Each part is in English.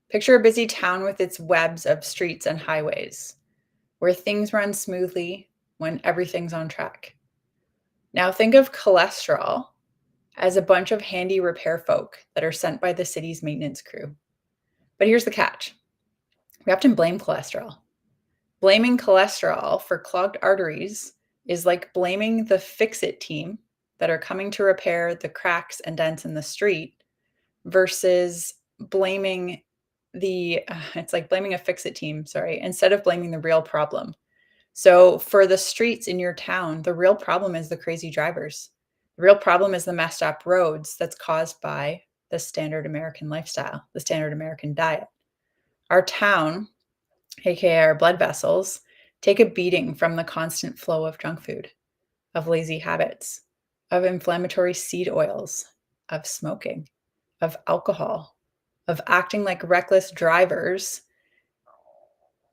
Picture a busy town with its webs of streets and highways, where things run smoothly when everything's on track. Now think of cholesterol as a bunch of handy repair folk that are sent by the city's maintenance crew. But here's the catch. We often blame cholesterol. Blaming cholesterol for clogged arteries is like blaming the fix-it team that are coming to repair the cracks and dents in the street versus blaming it's like blaming a fix-it team, sorry, instead of blaming the real problem. So for the streets in your town, the real problem is the crazy drivers. The real problem is the messed up roads that's caused by the standard American lifestyle, the standard American diet. Our town, aka our blood vessels, take a beating from the constant flow of junk food, of lazy habits, of inflammatory seed oils, of smoking, of alcohol, of acting like reckless drivers,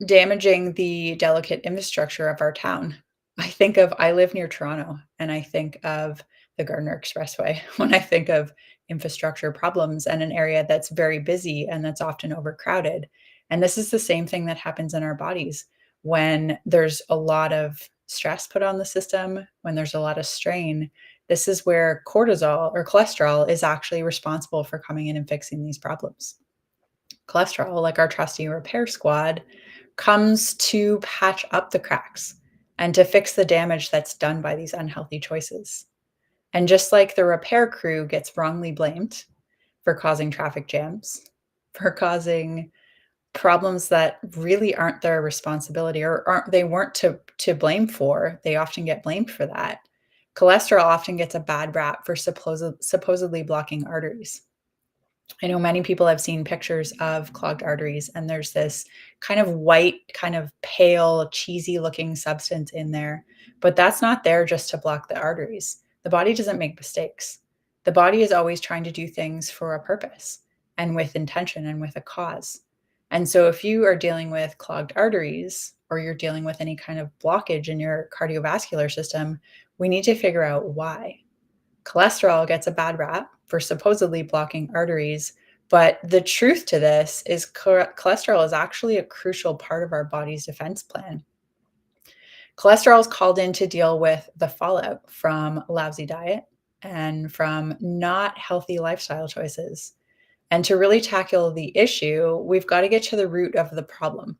damaging the delicate infrastructure of our town. I live near Toronto, and I think of the Gardiner Expressway when I think of infrastructure problems and an area that's very busy and that's often overcrowded. And this is the same thing that happens in our bodies when there's a lot of stress put on the system, when there's a lot of strain. This is where cortisol or cholesterol is actually responsible for coming in and fixing these problems. Cholesterol, like our trusty repair squad, comes to patch up the cracks and to fix the damage that's done by these unhealthy choices. And just like the repair crew gets wrongly blamed for causing traffic jams, for causing problems that really aren't their responsibility or they weren't to blame for, they often get blamed for that. Cholesterol often gets a bad rap for supposedly blocking arteries. I know many people have seen pictures of clogged arteries, and there's this kind of white, kind of pale, cheesy looking substance in there. But that's not there just to block the arteries. The body doesn't make mistakes. The body is always trying to do things for a purpose and with intention and with a cause. And so if you are dealing with clogged arteries or you're dealing with any kind of blockage in your cardiovascular system, we need to figure out why. Cholesterol gets a bad rap for supposedly blocking arteries, but the truth to this is cholesterol is actually a crucial part of our body's defense plan. Cholesterol is called in to deal with the fallout from lousy diet and from not healthy lifestyle choices. And to really tackle the issue, we've got to get to the root of the problem,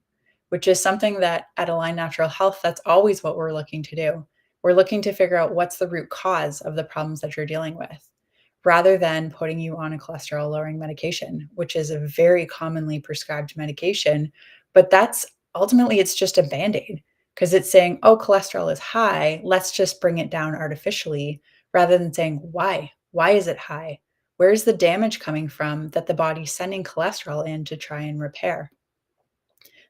which is something that at Align Natural Health, that's always what we're looking to do. We're looking to figure out what's the root cause of the problems that you're dealing with, rather than putting you on a cholesterol lowering medication, which is a very commonly prescribed medication. But that's ultimately, it's just a band-aid because it's saying, oh, cholesterol is high, let's just bring it down artificially, rather than saying, why? Why is it high? Where's the damage coming from that the body's sending cholesterol in to try and repair?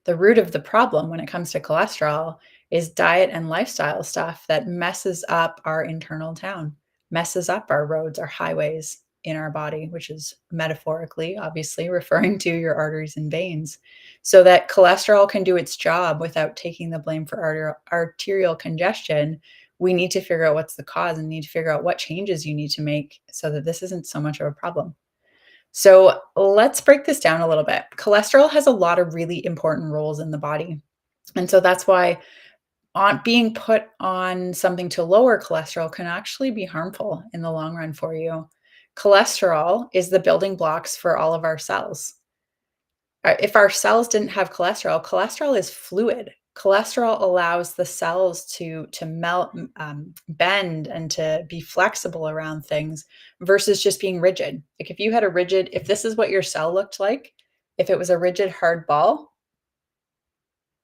The root of the problem when it comes to cholesterol is diet and lifestyle stuff that messes up our internal town, messes up our roads, our highways in our body, which is metaphorically, obviously, referring to your arteries and veins, so that cholesterol can do its job without taking the blame for arterial congestion. We need to figure out what's the cause and need to figure out what changes you need to make so that this isn't so much of a problem. So let's break this down a little bit. Cholesterol has a lot of really important roles in the body. And so that's why being put on something to lower cholesterol can actually be harmful in the long run for you. Cholesterol is the building blocks for all of our cells. If our cells didn't have cholesterol, cholesterol is fluid. Cholesterol allows the cells to melt, bend, and to be flexible around things versus just being rigid. Like if this is what your cell looked like, if it was a rigid, hard ball,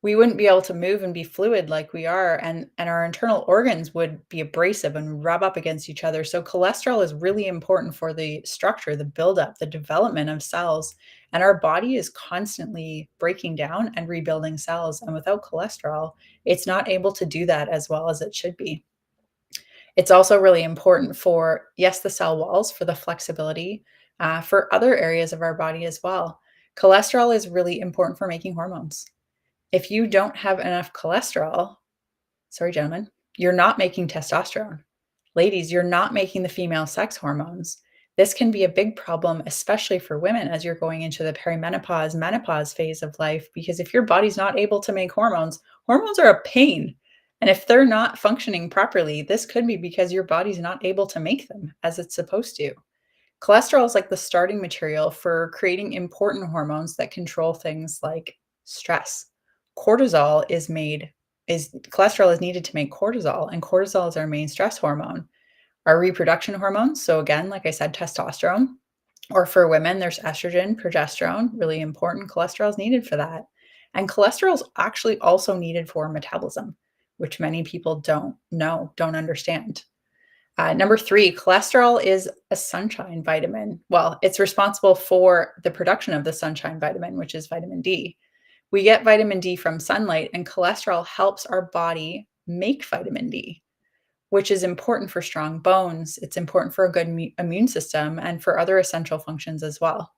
we wouldn't be able to move and be fluid like we are, and our internal organs would be abrasive and rub up against each other. So cholesterol is really important for the structure, the buildup, the development of cells, and our body is constantly breaking down and rebuilding cells, and without cholesterol, it's not able to do that as well as it should be. It's also really important for, yes, the cell walls, for the flexibility, for other areas of our body as well. Cholesterol is really important for making hormones. If you don't have enough cholesterol, sorry, gentlemen, you're not making testosterone. Ladies, you're not making the female sex hormones. This can be a big problem, especially for women as you're going into the perimenopause, menopause phase of life, because if your body's not able to make hormones, hormones are a pain. And if they're not functioning properly, this could be because your body's not able to make them as it's supposed to. Cholesterol is like the starting material for creating important hormones that control things like stress. Cortisol is made is cholesterol is needed to make cortisol, and cortisol is our main stress hormone. Our reproduction hormones, so again, like I said, testosterone, or for women, there's estrogen, progesterone, really important. Cholesterol is needed for that. And cholesterol is actually also needed for metabolism, which many people don't know, don't understand. Number three, cholesterol is a sunshine vitamin. Well, it's responsible for the production of the sunshine vitamin, which is vitamin D. We get vitamin D from sunlight, and cholesterol helps our body make vitamin D, which is important for strong bones. It's important for a good immune system and for other essential functions as well.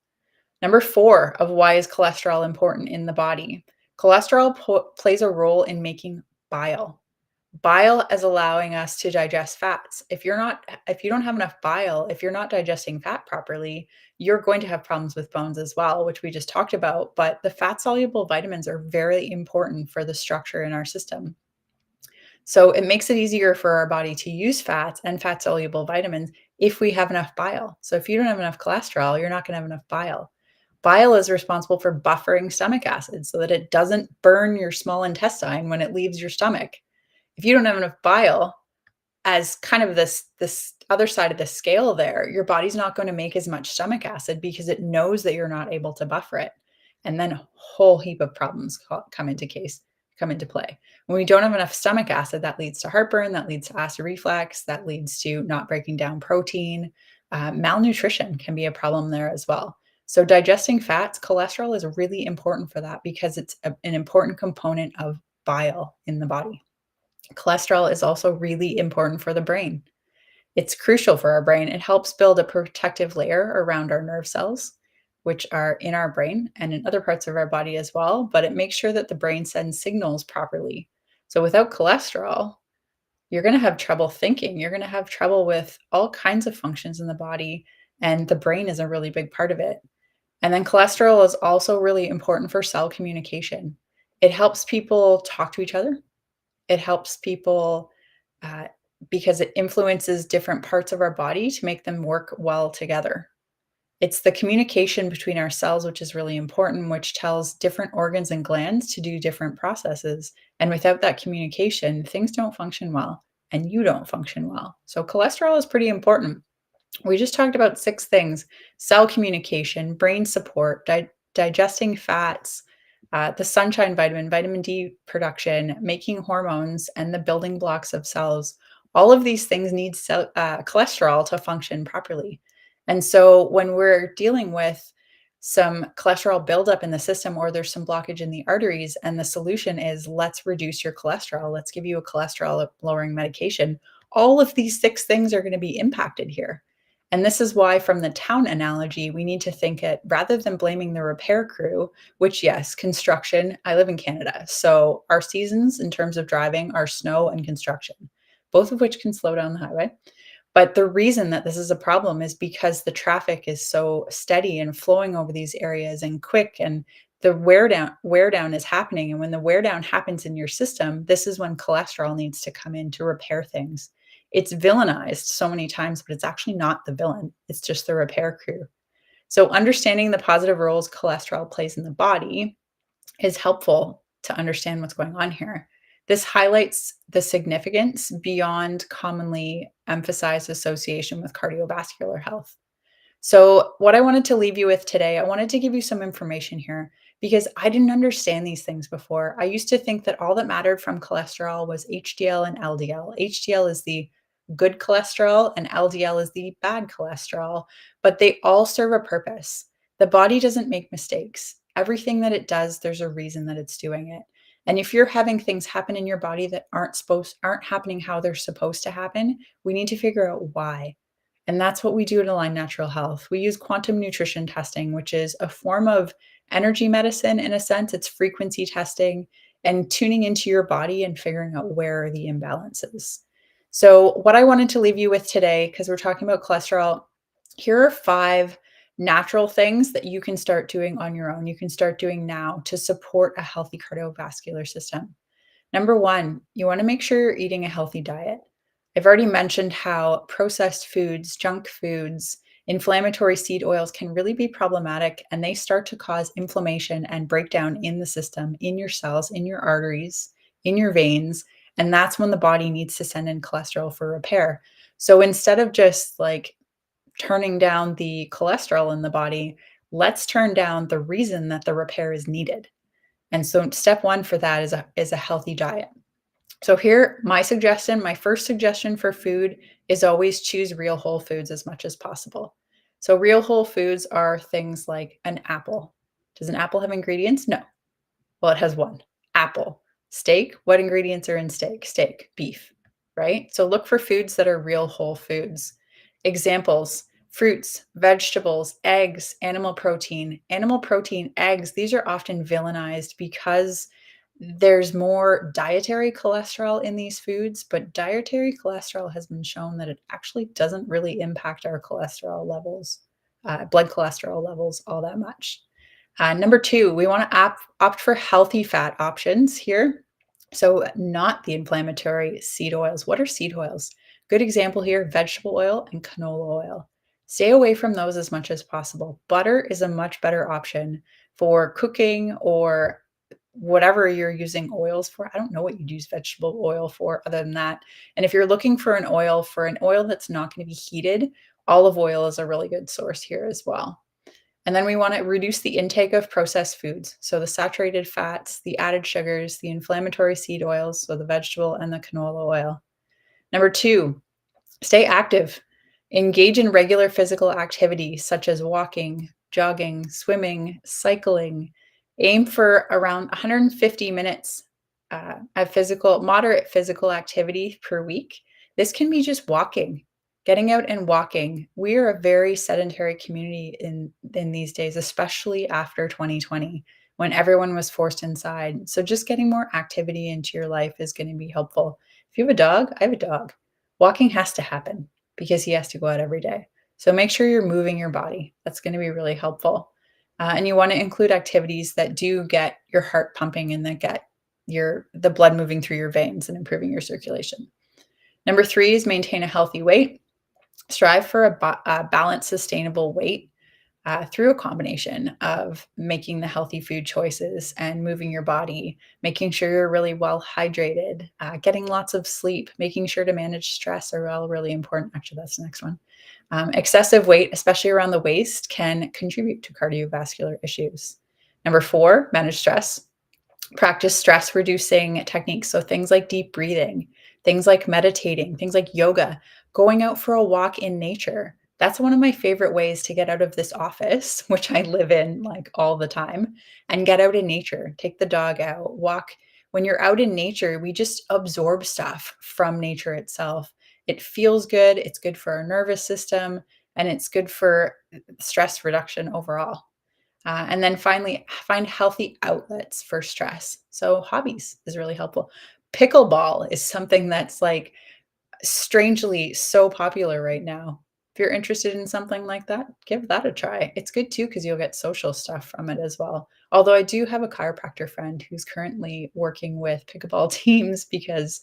Number four of why is cholesterol important in the body? Cholesterol plays a role in making bile. Bile is allowing us to digest fats. If you don't have enough bile, if you're not digesting fat properly, you're going to have problems with bones as well, which we just talked about. But the fat soluble vitamins are very important for the structure in our system. So it makes it easier for our body to use fats and fat soluble vitamins if we have enough bile. So if you don't have enough cholesterol, you're not going to have enough bile. Bile is responsible for buffering stomach acid so that it doesn't burn your small intestine when it leaves your stomach. If you don't have enough bile, as kind of this other side of the scale there, your body's not going to make as much stomach acid because it knows that you're not able to buffer it. And then a whole heap of problems come into play. When we don't have enough stomach acid, that leads to heartburn, that leads to acid reflux, that leads to not breaking down protein. Malnutrition can be a problem there as well. So digesting fats, cholesterol is really important for that because it's an important component of bile in the body. Cholesterol is also really important for the brain. It's crucial for our brain. It helps build a protective layer around our nerve cells, which are in our brain and in other parts of our body as well, but it makes sure that the brain sends signals properly. So without cholesterol, you're going to have trouble thinking. You're going to have trouble with all kinds of functions in the body, and the brain is a really big part of it. And then cholesterol is also really important for cell communication. It helps people talk to each other. It helps people uh, because it influences different parts of our body to make them work well together. It's the communication between our cells, which is really important, which tells different organs and glands to do different processes. And without that communication, things don't function well and you don't function well. So, cholesterol is pretty important. We just talked about six things: cell communication, brain support, digesting fats, the sunshine vitamin, vitamin D production, making hormones, and the building blocks of cells. All of these things need cholesterol to function properly. And so when we're dealing with some cholesterol buildup in the system, or there's some blockage in the arteries, and the solution is let's reduce your cholesterol, let's give you a cholesterol lowering medication, all of these six things are going to be impacted here. And this is why, from the town analogy, we need to think it rather than blaming the repair crew, which, yes, construction. I live in Canada. So our seasons in terms of driving are snow and construction, both of which can slow down the highway. But the reason that this is a problem is because the traffic is so steady and flowing over these areas and quick, and the wear down is happening. And when the wear down happens in your system, this is when cholesterol needs to come in to repair things. It's villainized so many times, but it's actually not the villain. It's just the repair crew. So understanding the positive roles cholesterol plays in the body is helpful to understand what's going on here. This highlights the significance beyond commonly emphasized association with cardiovascular health. So, what I wanted to leave you with today, I wanted to give you some information here because I didn't understand these things before. I used to think that all that mattered from cholesterol was HDL and LDL. HDL is the good cholesterol and LDL is the bad cholesterol, but they all serve a purpose. The body doesn't make mistakes. Everything that it does, there's a reason that it's doing it. And if you're having things happen in your body that aren't happening how they're supposed to happen, we need to figure out why. And that's what we do at Align Natural Health. We use quantum nutrition testing, which is a form of energy medicine in a sense. It's frequency testing and tuning into your body and figuring out where are the imbalances. So, what I wanted to leave you with today, because we're talking about cholesterol, Here are 5 natural things that you can start doing on your own. You can start doing now to support a healthy cardiovascular system. Number 1, you want to make sure you're eating a healthy diet. I've already mentioned how processed foods, junk foods, inflammatory seed oils can really be problematic, and they start to cause inflammation and breakdown in the system, in your cells, in your arteries, in your veins, and that's when the body needs to send in cholesterol for repair. So instead of just like turning down the cholesterol in the body, let's turn down the reason that the repair is needed. And so step 1 for that is a healthy diet. So here, my first suggestion for food is always choose real whole foods as much as possible. So real whole foods are things like an apple. Does an apple have ingredients? No. Well, it has one, apple. Steak, what ingredients are in steak? Steak, beef, right? So look for foods that are real whole foods. Examples, fruits, vegetables, eggs, animal protein. Animal protein, eggs, these are often villainized because there's more dietary cholesterol in these foods, but dietary cholesterol has been shown that it actually doesn't really impact our cholesterol levels, blood cholesterol levels all that much. Number 2, we want to opt for healthy fat options here. So, not the inflammatory seed oils. What are seed oils? Good example here, vegetable oil and canola oil. Stay away from those as much as possible. Butter is a much better option for cooking or whatever you're using oils for. I don't know what you'd use vegetable oil for other than that. And if you're looking for an oil that's not going to be heated, olive oil is a really good source here as well. And then we want to reduce the intake of processed foods. So the saturated fats, the added sugars, the inflammatory seed oils, so the vegetable and the canola oil. Number 2, stay active. Engage in regular physical activity such as walking, jogging, swimming, cycling. Aim for around 150 minutes of moderate physical activity per week. This can be just walking, getting out and walking. We are a very sedentary community in these days, especially after 2020 when everyone was forced inside. So just getting more activity into your life is going to be helpful. If you have a dog, I have a dog. Walking has to happen because he has to go out every day. So make sure you're moving your body. That's going to be really helpful. And you want to include activities that do get your heart pumping and that get the blood moving through your veins and improving your circulation. Number 3 is maintain a healthy weight. Strive for a balanced, sustainable weight through a combination of making the healthy food choices and moving your body, making sure you're really well hydrated, getting lots of sleep, making sure to manage stress are all really important. Actually, that's the next one. Excessive weight, especially around the waist, can contribute to cardiovascular issues. Number 4, manage stress. Practice stress reducing techniques. So things like deep breathing, things like meditating, things like yoga, going out for a walk in nature. That's one of my favorite ways to get out of this office, which I live in like all the time, and get out in nature. Take the dog out, walk. When you're out in nature, we just absorb stuff from nature itself. It feels good, it's good for our nervous system, and it's good for stress reduction overall. And then finally, find healthy outlets for stress. So, hobbies is really helpful. Pickleball is something that's like strangely so popular right now. If you're interested in something like that, give that a try. It's good too because you'll get social stuff from it as well. Although I do have a chiropractor friend who's currently working with pickleball teams because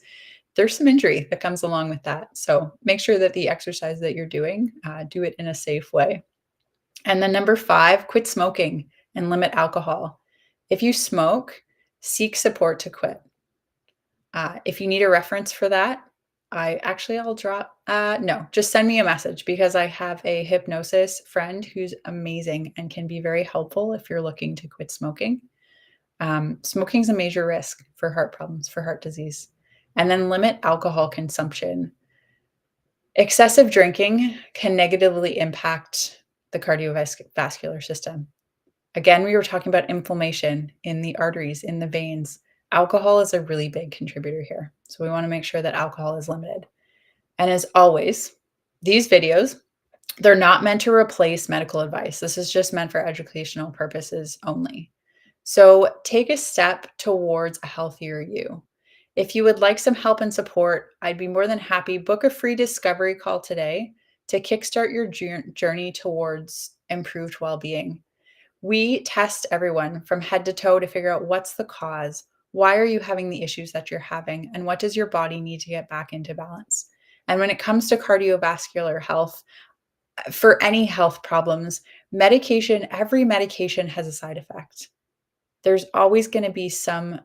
there's some injury that comes along with that. So make sure that the exercise that you're doing, do it in a safe way. And then number 5, quit smoking and limit alcohol. If you smoke, seek support to quit. If you need a reference for that, I'll drop, no, just send me a message because I have a hypnosis friend who's amazing and can be very helpful if you're looking to quit smoking. Smoking is a major risk for heart problems, for heart disease. And then limit alcohol consumption. Excessive drinking can negatively impact the cardiovascular system. Again, we were talking about inflammation in the arteries, in the veins. Alcohol is a really big contributor here. So we want to make sure that alcohol is limited. And as always, these videos, they're not meant to replace medical advice. This is just meant for educational purposes only. So take a step towards a healthier you. If you would like some help and support, I'd be more than happy. Book a free discovery call today to kickstart your journey towards improved well being. We test everyone from head to toe to figure out what's the cause. Why are you having the issues that you're having? And what does your body need to get back into balance? And when it comes to cardiovascular health, for any health problems, every medication has a side effect. There's always going to be some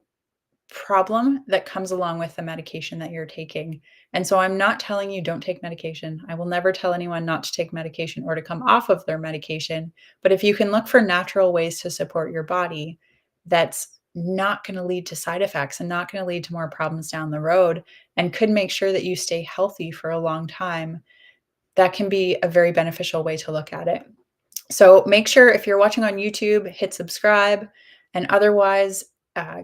problem that comes along with the medication that you're taking. And so I'm not telling you don't take medication. I will never tell anyone not to take medication or to come off of their medication. But if you can look for natural ways to support your body, that's not going to lead to side effects and not going to lead to more problems down the road and could make sure that you stay healthy for a long time. That can be a very beneficial way to look at it. So make sure if you're watching on YouTube, hit subscribe, and otherwise,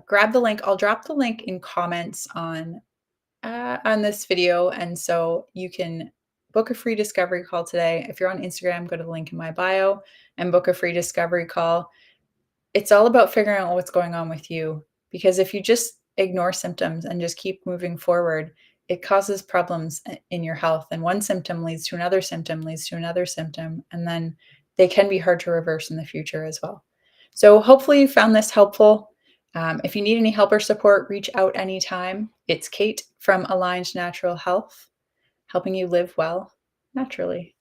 grab the link. I'll drop the link in comments on this video, and so you can book a free discovery call today. If you're on Instagram, go to the link in my bio and book a free discovery call. It's all about figuring out what's going on with you, because if you just ignore symptoms and just keep moving forward, it causes problems in your health. And one symptom leads to another symptom, leads to another symptom, and then they can be hard to reverse in the future as well. So hopefully you found this helpful. If you need any help or support, reach out anytime. It's Kate from Aligned Natural Health, helping you live well naturally.